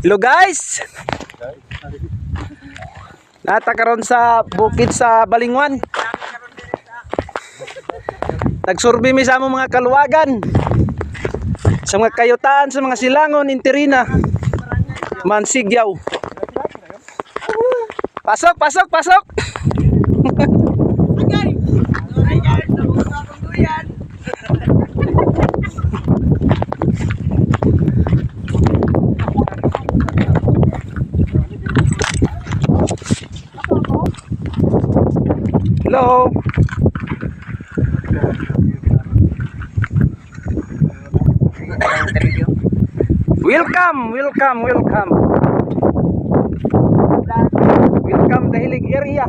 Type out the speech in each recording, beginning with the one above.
Hello guys! Nata karon sa bukid sa Balingwan. Nagsurvey mi sa among mga kaluwagan. Sa mga kayutaan, sa mga silangon, interina. Mansigyaw. Pasok, pasok, pasok! Hello. Welcome, welcome, welcome. Welcome Dahilig area.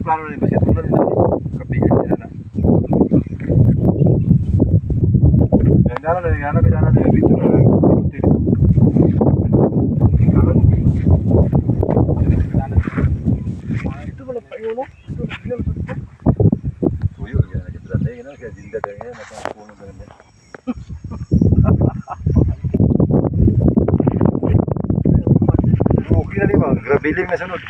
Plano rin ba siya tulad nila kapigan nila na yang dalam dari itu itu boleh pak Yono itu dia tuyul ya kita berarti kan kayak jinda dengan macam kuno dengan oh kira lima grabiling na sunod